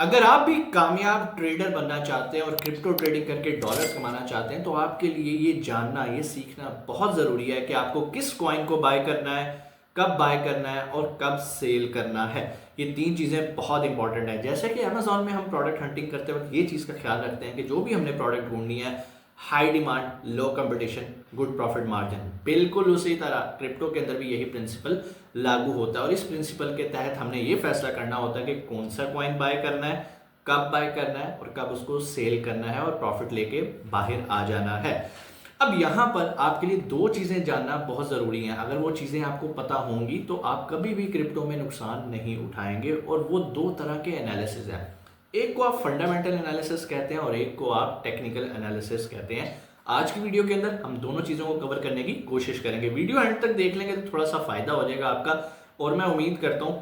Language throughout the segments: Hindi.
अगर आप भी कामयाब ट्रेडर बनना चाहते हैं और क्रिप्टो ट्रेडिंग करके डॉलर्स कमाना चाहते हैं तो आपके लिए ये जानना, ये सीखना बहुत ज़रूरी है कि आपको किस कॉइन को बाय करना है, कब बाय करना है और कब सेल करना है। ये तीन चीज़ें बहुत इंपॉर्टेंट है। जैसे कि अमेजोन में हम प्रोडक्ट हंटिंग करते वक्त ये चीज़ का ख्याल रखते हैं कि जो भी हमने प्रोडक्ट ढूंढनी है, हाई डिमांड, लो कंपटीशन, गुड प्रॉफिट मार्जिन। बिल्कुल उसी तरह क्रिप्टो के अंदर भी यही प्रिंसिपल लागू होता है और इस प्रिंसिपल के तहत हमने ये फैसला करना होता है कि कौन सा कॉइन बाय करना है, कब बाय करना है और कब उसको सेल करना है और प्रॉफिट लेके बाहर आ जाना है। अब यहां पर आपके लिए दो चीजें जानना बहुत जरूरी हैं। अगर वो चीजें आपको पता होंगी तो आप कभी भी क्रिप्टो में नुकसान नहीं उठाएंगे। और वो दो तरह के एनालिसिस हैं, एक को आप फंडामेंटल एनालिसिस कहते हैं और एक को आप टेक्निकल एनालिसिस कहते हैं। आज की वीडियो के अंदर हम दोनों चीजों को कवर करने की कोशिश करेंगे। वीडियो एंड तक देख लेंगे तो थोड़ा सा फायदा हो जाएगा आपका। और मैं उम्मीद करता हूं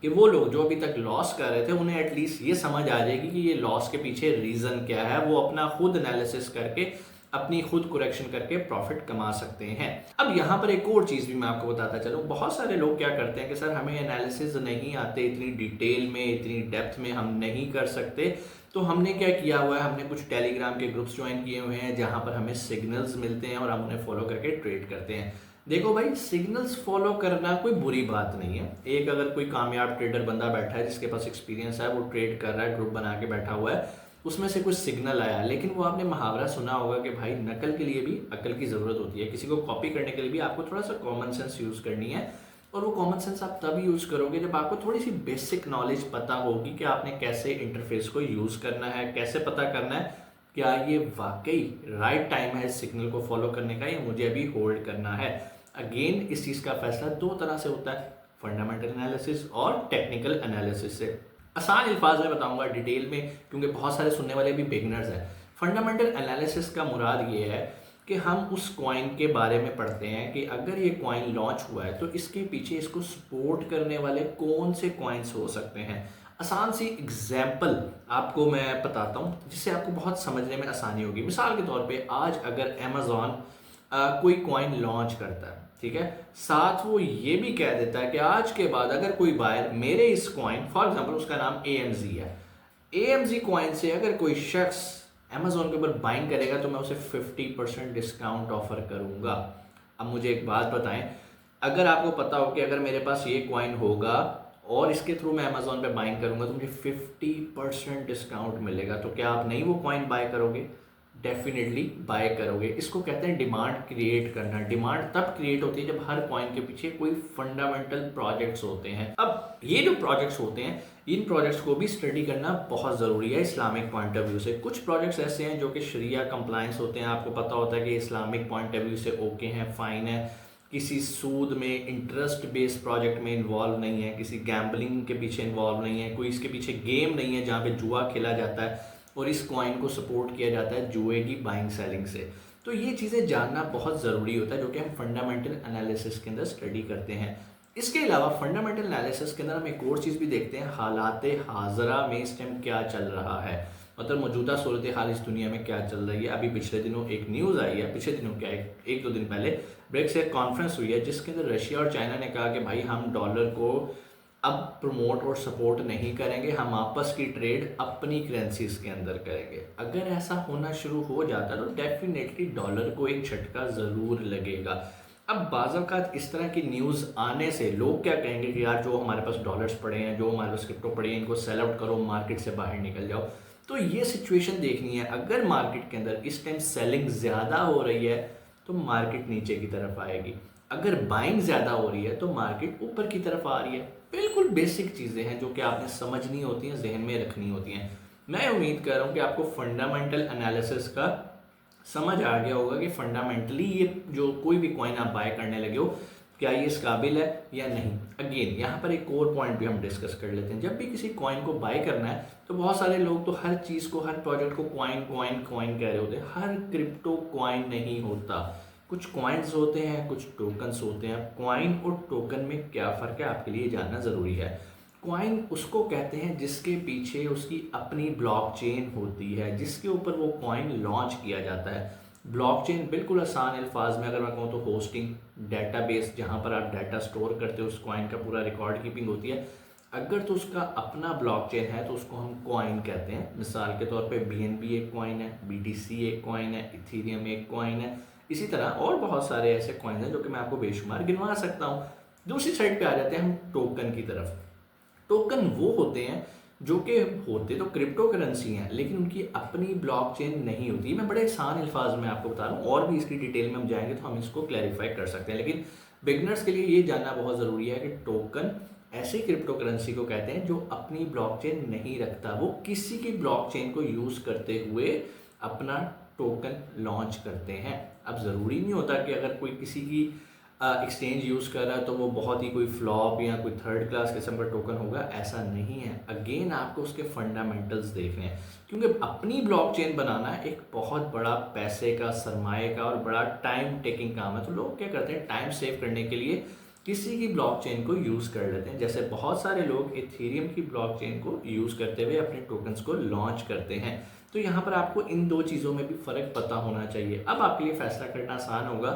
कि वो लोग जो अभी तक लॉस कर रहे थे उन्हें एटलीस्ट ये समझ आ जाएगी कि ये लॉस के पीछे रीजन क्या है। वो अपना खुद एनालिसिस करके, अपनी खुद करेक्शन करके प्रॉफिट कमा सकते हैं। अब यहाँ पर एक और चीज भी मैं आपको बताता चलूं। बहुत सारे लोग क्या करते हैं कि सर हमें एनालिसिस नहीं आते, इतनी डिटेल में, इतनी डेप्थ में हम नहीं कर सकते। तो हमने क्या किया हुआ है, हमने कुछ टेलीग्राम के ग्रुप्स ज्वाइन किए हुए हैं जहां पर हमें सिग्नल्स मिलते हैं और हम उन्हें फॉलो करके ट्रेड करते हैं। देखो भाई, सिग्नल्स फॉलो करना कोई बुरी बात नहीं है। एक अगर कोई कामयाब ट्रेडर बंदा बैठा है जिसके पास एक्सपीरियंस है, वो ट्रेड कर रहा है, ग्रुप बना के बैठा हुआ है, उसमें से कुछ सिग्नल आया, लेकिन वो आपने मुहावरा सुना होगा कि भाई नकल के लिए भी अकल की जरूरत होती है। किसी को कॉपी करने के लिए भी आपको थोड़ा सा कॉमन सेंस यूज करनी है। और वो कॉमन सेंस आप तब यूज करोगे जब आपको थोड़ी सी बेसिक नॉलेज पता होगी कि आपने कैसे इंटरफेस को यूज करना है, कैसे पता करना है क्या ये वाकई राइट टाइम है सिग्नल को फॉलो करने का या मुझे अभी होल्ड करना है। अगेन इस चीज का फैसला दो तरह से होता है, फंडामेंटल एनालिसिस और टेक्निकल एनालिसिस से। आसान अल्फाज में बताऊंगा डिटेल में, क्योंकि बहुत सारे सुनने वाले भी बिगनर्स हैं। फंडामेंटल एनालिसिस का मुराद ये है कि हम उस कॉइन के बारे में पढ़ते हैं कि अगर ये कॉइन लॉन्च हुआ है तो इसके पीछे इसको सपोर्ट करने वाले कौन से कॉइन्स हो सकते हैं। आसान सी एग्जाम्पल आपको मैं बताता हूँ जिससे आपको बहुत समझने में आसानी होगी। मिसाल के तौर पे आज अगर अमेजोन कोई कॉइन लॉन्च करता है, ठीक है, साथ वो ये भी कह देता है कि आज के बाद अगर कोई बायर मेरे इस कॉइन, फॉर एग्जांपल उसका नाम AMZ है, AMZ कॉइन से अगर कोई शख्स अमेजोन के ऊपर बाइंग करेगा तो मैं उसे 50% डिस्काउंट ऑफर करूंगा। अब मुझे एक बात बताएं, अगर आपको पता हो कि अगर मेरे पास ये कॉइन होगा और इसके थ्रू मैं अमेजोन पे बाइंग करूंगा तो मुझे 50% डिस्काउंट मिलेगा, तो क्या आप नहीं वो कॉइन बाय करोगे? डेफिनेटली बाय करोगे। इसको कहते हैं डिमांड क्रिएट करना। डिमांड तब क्रिएट होती है जब हर कॉइन के पीछे कोई फंडामेंटल प्रोजेक्ट्स होते हैं। अब ये जो प्रोजेक्ट्स होते हैं, इन प्रोजेक्ट्स को भी स्टडी करना बहुत ज़रूरी है इस्लामिक पॉइंट ऑफ व्यू से। कुछ प्रोजेक्ट्स ऐसे हैं जो कि शरिया कंप्लायंस होते हैं, आपको पता होता है कि इस्लामिक पॉइंट ऑफ व्यू से ओके हैं, फाइन है, किसी सूद में, इंटरेस्ट बेस्ड प्रोजेक्ट में इन्वॉल्व नहीं है, किसी गैम्बलिंग के पीछे इन्वॉल्व नहीं है, कोई इसके पीछे गेम नहीं है जहाँ पे जुआ खेला जाता है और इस कॉइन को सपोर्ट किया जाता है जुए की बाइंग सेलिंग से। तो ये चीज़ें जानना बहुत ज़रूरी होता है जो कि हम फंडामेंटल एनालिसिस के अंदर स्टडी करते हैं। इसके अलावा फंडामेंटल एनालिसिस के अंदर हम एक और चीज़ भी देखते हैं, हालात हाजरा में इस टाइम क्या चल रहा है, मतलब मौजूदा सूरत हाल इस दुनिया में क्या चल रही है। अभी पिछले दिनों एक न्यूज़ आई है, पिछले दिनों क्या, एक दो दिन पहले ब्रिक्स एक कॉन्फ्रेंस हुई है जिसके अंदर रशिया और चाइना ने कहा कि भाई हम डॉलर को अब प्रमोट और सपोर्ट नहीं करेंगे, हम आपस की ट्रेड अपनी करेंसीज के अंदर करेंगे। अगर ऐसा होना शुरू हो जाता है तो डेफिनेटली डॉलर को एक झटका ज़रूर लगेगा। अब बाज़ इस तरह की न्यूज़ आने से लोग क्या कहेंगे कि यार जो हमारे पास डॉलर्स पड़े हैं, जो हमारे पास क्रिप्टो पड़े हैं, इनको सेल आउट करो, मार्केट से बाहर निकल जाओ। तो ये सिचुएशन देखनी है। अगर मार्केट के अंदर इस टाइम सेलिंग ज़्यादा हो रही है तो मार्केट नीचे की तरफ आएगी, अगर बाइंग ज़्यादा हो रही है तो मार्केट ऊपर की तरफ आ रही है। बिल्कुल बेसिक चीज़ें हैं जो कि आपने समझनी होती हैं, जहन में रखनी होती हैं। मैं उम्मीद कर रहा हूँ कि आपको फंडामेंटल एनालिसिस का समझ आ गया होगा कि फंडामेंटली ये जो कोई भी कॉइन आप बाय करने लगे हो क्या ये इस काबिल है या नहीं। अगेन यहाँ पर एक और पॉइंट भी हम डिस्कस कर लेते हैं। जब भी किसी कॉइन को बाय करना है तो बहुत सारे लोग तो हर चीज़ को, हर प्रोजेक्ट को कॉइन कॉइन कॉइन कह रहे होते हैं। हर क्रिप्टो कॉइन नहीं होता, कुछ कॉइन्स होते हैं, कुछ टोकन्स होते हैं। कॉइन और टोकन में क्या फ़र्क है आपके लिए जानना ज़रूरी है। कॉइन उसको कहते हैं जिसके पीछे उसकी अपनी ब्लॉकचेन होती है, जिसके ऊपर वो कॉइन लॉन्च किया जाता है। ब्लॉकचेन बिल्कुल आसान अल्फाज में अगर मैं कहूँ तो होस्टिंग, डेटाबेस, जहाँ पर आप डाटा स्टोर करते हो, उस कॉइन का पूरा रिकॉर्ड कीपिंग होती है। अगर तो उसका अपना ब्लॉकचेन है तो उसको हम कॉइन कहते हैं। मिसाल के तौर पे BNB एक कॉइन है, BTC एक कॉइन है, इथेरियम एक कॉइन है, इसी तरह और बहुत सारे ऐसे कॉइन हैं जो कि मैं आपको बेशुमार गिनवा सकता हूँ। दूसरी साइड पे आ जाते हैं हम टोकन की तरफ। टोकन वो होते हैं जो कि होते तो क्रिप्टो करेंसी हैं लेकिन उनकी अपनी ब्लॉकचेन नहीं होती। मैं बड़े आसान अल्फाज में आपको बता रहा हूँ, और भी इसकी डिटेल में हम जाएंगे तो हम इसको क्लैरिफाई कर सकते हैं, लेकिन बिगनर्स के लिए ये जानना बहुत ज़रूरी है कि टोकन ऐसी क्रिप्टो करेंसी को कहते हैं जो अपनी ब्लॉकचेन नहीं रखता, वो किसी की ब्लॉकचेन को यूज़ करते हुए अपना टोकन लॉन्च करते हैं। अब ज़रूरी नहीं होता कि अगर कोई किसी की एक्सचेंज यूज़ कर रहा है तो वो बहुत ही कोई फ्लॉप या कोई थर्ड क्लास किस्म का टोकन होगा, ऐसा नहीं है। अगेन आपको उसके फंडामेंटल्स देखने हैं, क्योंकि अपनी ब्लॉकचेन बनाना एक बहुत बड़ा पैसे का, सरमाए का और बड़ा टाइम टेकिंग काम है। तो लोग क्या करते हैं, टाइम सेव करने के लिए किसी की ब्लॉकचेन को यूज़ कर लेते हैं। जैसे बहुत सारे लोग इथेरियम की ब्लॉकचेन को यूज़ करते हुए अपने टोकन्स को लॉन्च करते हैं। तो यहाँ पर आपको इन दो चीज़ों में भी फ़र्क पता होना चाहिए। अब आपके लिए फैसला करना आसान होगा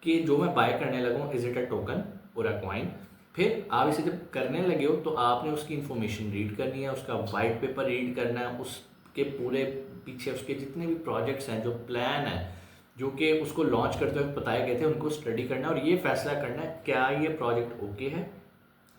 कि जो मैं बाय करने लगा हूँ, इज इट अ टोकन और अ कॉइन। फिर आप इसे जब करने लगे हो तो आपने उसकी इन्फॉर्मेशन रीड करनी है, उसका वाइट पेपर रीड करना है, उसके पूरे पीछे उसके जितने भी प्रोजेक्ट्स हैं, जो प्लान है, जो कि उसको लॉन्च करते हुए बताए गए थे, उनको स्टडी करना है और ये फैसला करना है क्या ये प्रोजेक्ट ओके है।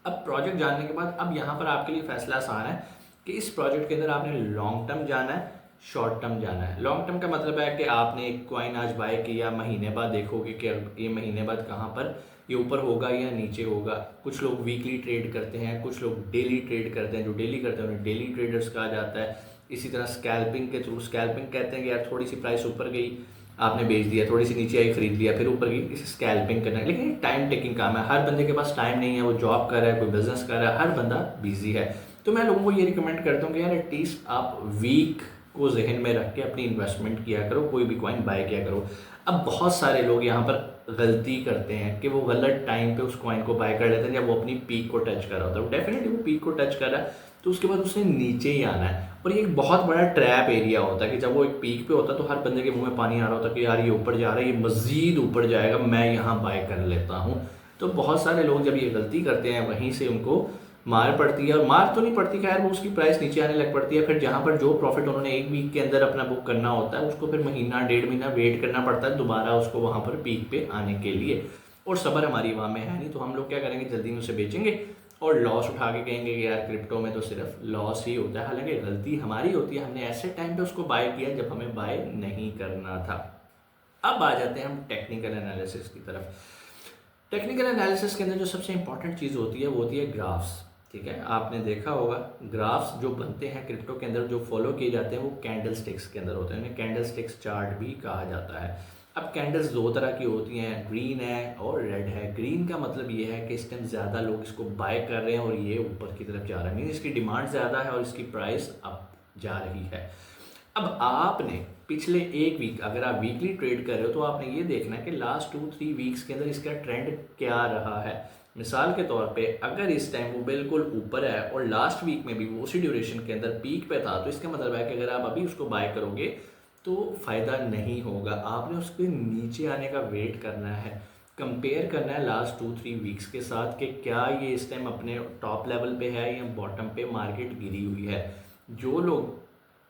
अब प्रोजेक्ट जानने के बाद अब यहाँ पर आपके लिए फैसला आसान है कि इस प्रोजेक्ट के अंदर आपने लॉन्ग टर्म जाना है, शॉर्ट टर्म जाना है। लॉन्ग टर्म का मतलब है कि आपने एक कॉइन आज बाय किया, महीने बाद देखोगे कि ये महीने बाद कहाँ पर ये ऊपर होगा या नीचे होगा। कुछ लोग वीकली ट्रेड करते हैं, कुछ लोग डेली ट्रेड करते हैं। जो डेली करते हैं उन्हें डेली ट्रेडर्स कहा जाता है। इसी तरह स्कैल्पिंग के थ्रू, स्कैल्पिंग कहते हैं कि यार थोड़ी सी प्राइस ऊपर गई आपने बेच दिया, थोड़ी सी नीचे आई खरीद लिया, फिर ऊपर गई, इसे स्कैल्पिंग करना है। लेकिन ये टाइम टेकिंग काम है, हर बंदे के पास टाइम नहीं है, वो जॉब कर रहा है, कोई बिजनेस कर रहा है, हर बंदा बिजी है। तो मैं लोगों को ये रिकमेंड करता हूँ कि यार एटलीस्ट आप वीक को जहन में रख के अपनी इन्वेस्टमेंट किया करो, कोई भी कॉइन बाय किया करो। अब बहुत सारे लोग यहाँ पर गलती करते हैं कि वो गलत टाइम पे उस कॉइन को बाय कर लेते हैं जब वो अपनी पीक को टच कर रहा होता है। डेफिनेटली वो पीक को टच कर रहा है तो उसके बाद उसने नीचे ही आना है, और ये एक बहुत बड़ा ट्रैप एरिया होता है कि जब वो एक पीक पे होता है तो हर बंदे के मुंह में पानी आ रहा होता है कि यार ये ऊपर जा रहा है, ये मज़ीद ऊपर जाएगा, मैं यहाँ बाय कर लेता हूँ। तो बहुत सारे लोग जब ये गलती करते हैं वहीं से उनको मार पड़ती है, और मार तो नहीं पड़ती खैर, वो उसकी प्राइस नीचे आने लग पड़ती है। फिर जहाँ पर जो प्रॉफिट उन्होंने एक वीक के अंदर अपना बुक करना होता है उसको फिर महीना डेढ़ महीना वेट करना पड़ता है दोबारा उसको वहाँ पर पीक पे आने के लिए। और सब्र हमारी वहाँ में है नहीं, तो हम लोग क्या करेंगे, जल्दी में उसे बेचेंगे और लॉस उठा के कहेंगे कि यार क्रिप्टो में तो सिर्फ लॉस ही होता है। हालांकि गलती हमारी होती है, हमने ऐसे टाइम पे उसको बाय किया जब हमें बाय नहीं करना था। अब आ जाते हैं हम टेक्निकल एनालिसिस की तरफ। टेक्निकल एनालिसिस के अंदर जो सबसे इंपॉर्टेंट चीज़ होती है वो होती है ग्राफ्स। ठीक है, आपने देखा होगा ग्राफ्स जो बनते हैं क्रिप्टो के अंदर, जो फॉलो किए जाते हैं वो कैंडल स्टिक्स के अंदर होते हैं, इन्हें कैंडल स्टिक्स चार्ट भी कहा जाता है। अब कैंडल्स दो तरह की होती हैं, ग्रीन है और रेड है। ग्रीन का मतलब ये है कि इस टाइम ज़्यादा लोग इसको बाय कर रहे हैं और ये ऊपर की तरफ जा रहा है, मीन इसकी डिमांड ज़्यादा है और इसकी प्राइस अप जा रही है। अब आपने पिछले एक वीक, अगर आप वीकली ट्रेड कर रहे हो तो आपने ये देखना है कि लास्ट 2-3 वीक्स के अंदर इसका ट्रेंड क्या रहा है। मिसाल के तौर पे अगर इस टाइम वो बिल्कुल ऊपर है और लास्ट वीक में भी वो उसी ड्यूरेशन के अंदर पीक पे था, तो इसका मतलब है कि अगर आप अभी उसको बाय करोगे तो फ़ायदा नहीं होगा। आपने उसके नीचे आने का वेट करना है, कंपेयर करना है लास्ट 2-3 वीक्स के साथ कि क्या ये इस टाइम अपने टॉप लेवल पे है या बॉटम पे मार्केट गिरी हुई है। जो लोग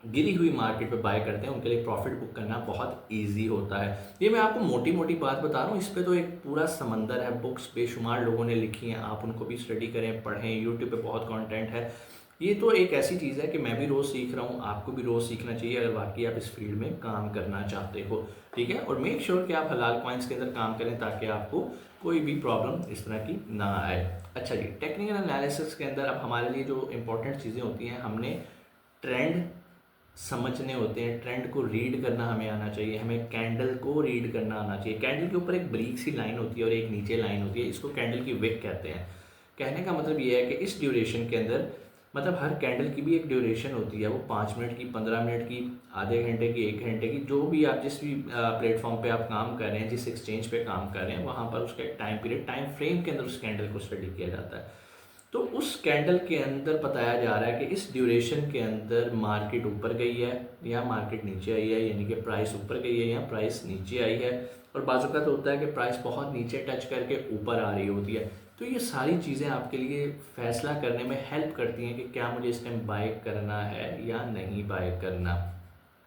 गिरी हुई मार्केट पे बाय करते हैं उनके लिए प्रॉफिट बुक करना बहुत इजी होता है। ये मैं आपको मोटी मोटी बात बता रहा हूँ, इस पे तो एक पूरा समंदर है, बुक्स बेशुमार लोगों ने लिखी हैं, आप उनको भी स्टडी करें, पढ़ें, यूट्यूब पे बहुत कंटेंट है। ये तो एक ऐसी चीज़ है कि मैं भी रोज़ सीख रहा हूँ, आपको भी रोज़ सीखना चाहिए अगर वाकई आप इस फील्ड में काम करना चाहते हो। ठीक है, और मेक श्योर कि आप हलाल कॉइन्स के अंदर काम करें ताकि आपको कोई भी प्रॉब्लम इस तरह की ना आए। अच्छा जी, टेक्निकल एनालिसिस के अंदर अब हमारे लिए जो इंपॉर्टेंट चीज़ें होती हैं, हमने ट्रेंड समझने होते हैं, ट्रेंड को रीड करना हमें आना चाहिए, हमें कैंडल को रीड करना आना चाहिए। कैंडल के ऊपर एक ब्रीक सी लाइन होती है और एक नीचे लाइन होती है, इसको कैंडल की विक कहते हैं। कहने का मतलब ये है कि इस ड्यूरेशन के अंदर, मतलब हर कैंडल की भी एक ड्यूरेशन होती है, वो 5 मिनट की, 15 मिनट की, आधे घंटे की, 1 घंटे की, जो भी आप जिस भी प्लेटफॉर्म पे आप काम कर रहे हैं, जिस एक्सचेंज पे काम कर रहे हैं, वहाँ पर उसका एक टाइम पीरियड, टाइम फ्रेम के अंदर उस कैंडल को स्टडी किया जाता है। तो उस कैंडल के अंदर बताया जा रहा है कि इस ड्यूरेशन के अंदर मार्केट ऊपर गई है या मार्केट नीचे आई है, यानी कि प्राइस ऊपर गई है या प्राइस नीचे आई है। और बाज़ औक़ात होता है कि प्राइस बहुत नीचे टच करके ऊपर आ रही होती है। तो ये सारी चीज़ें आपके लिए फ़ैसला करने में हेल्प करती हैं कि क्या मुझे इस टाइम बाय करना है या नहीं बाय करना।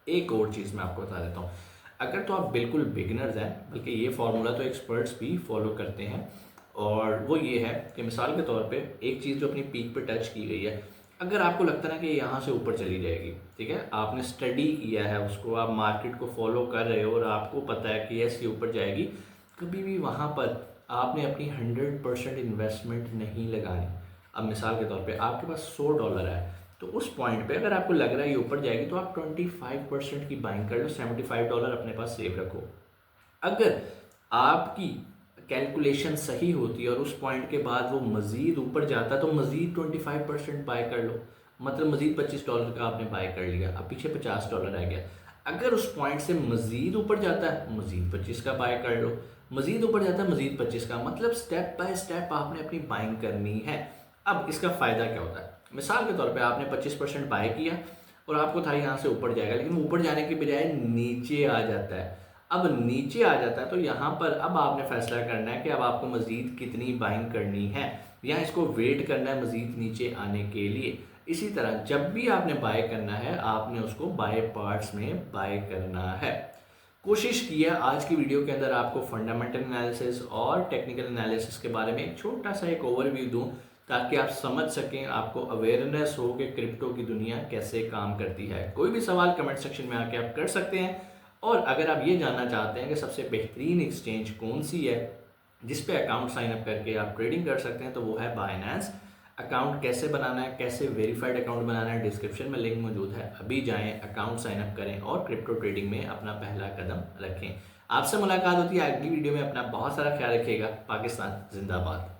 एक और चीज़ मैं आपको बता देता हूँ, अगर तो आप बिल्कुल बिगिनर्स हैं, बल्कि ये फार्मूला तो एक्सपर्ट्स भी फॉलो करते हैं, और वो ये है कि मिसाल के तौर पे एक चीज़ जो अपनी पीक पे टच की गई है, अगर आपको लगता है ना कि यहाँ से ऊपर चली जाएगी, ठीक है, आपने स्टडी किया है उसको, आप मार्केट को फॉलो कर रहे हो और आपको पता है कि यस ये ऊपर जाएगी, कभी भी वहाँ पर आपने अपनी 100% इन्वेस्टमेंट नहीं लगानी। अब मिसाल के तौर पे आपके पास $100 है, तो उस पॉइंट पे अगर आपको लग रहा है ये ऊपर जाएगी तो आप 25% की बाइंग कर लो, $75 अपने पास सेव रखो। अगर आपकी कैलकुलेशन सही होती है और उस पॉइंट के बाद वो मज़ीद ऊपर जाता है तो मज़ीद 25% बाय कर लो, मतलब मज़ीद $25 का आपने बाय कर लिया, अब पीछे $50 रह गया। अगर उस पॉइंट से मज़ीद ऊपर जाता है मज़ीद 25 का बाय कर लो, मज़ीद ऊपर जाता है मज़ीद 25 का, मतलब स्टेप बाय स्टेप आपने अपनी बाइंग करनी है। अब इसका फ़ायदा क्या होता है, मिसाल के तौर पे आपने 25% बाय किया और आपको था यहाँ से ऊपर जाएगा, लेकिन ऊपर जाने के बजाय नीचे आ जाता है। अब नीचे आ जाता है तो यहाँ पर अब आपने फैसला करना है कि अब आपको मज़ीद कितनी बाइंग करनी है, या इसको वेट करना है मज़ीद नीचे आने के लिए। इसी तरह जब भी आपने बाय करना है आपने उसको बाय पार्ट्स में बाय करना है। कोशिश की है आज की वीडियो के अंदर आपको फंडामेंटल एनालिसिस और टेक्निकल एनालिसिस के बारे में एक छोटा सा एक ओवरव्यू दूं, ताकि आप समझ सकें, आपको अवेयरनेस हो कि क्रिप्टो की दुनिया कैसे काम करती है। कोई भी सवाल कमेंट सेक्शन में आके आप कर सकते हैं, और अगर आप ये जानना चाहते हैं कि सबसे बेहतरीन एक्सचेंज कौन सी है जिस पे अकाउंट साइन अप करके आप ट्रेडिंग कर सकते हैं, तो वो है बाइनेंस। अकाउंट कैसे बनाना है, कैसे वेरीफाइड अकाउंट बनाना है, डिस्क्रिप्शन में लिंक मौजूद है, अभी जाएं, अकाउंट साइन अप करें और क्रिप्टो ट्रेडिंग में अपना पहला कदम रखें। आपसे मुलाकात होती है अगली वीडियो में। अपना बहुत सारा ख्याल रखिएगा। पाकिस्तान जिंदाबाद।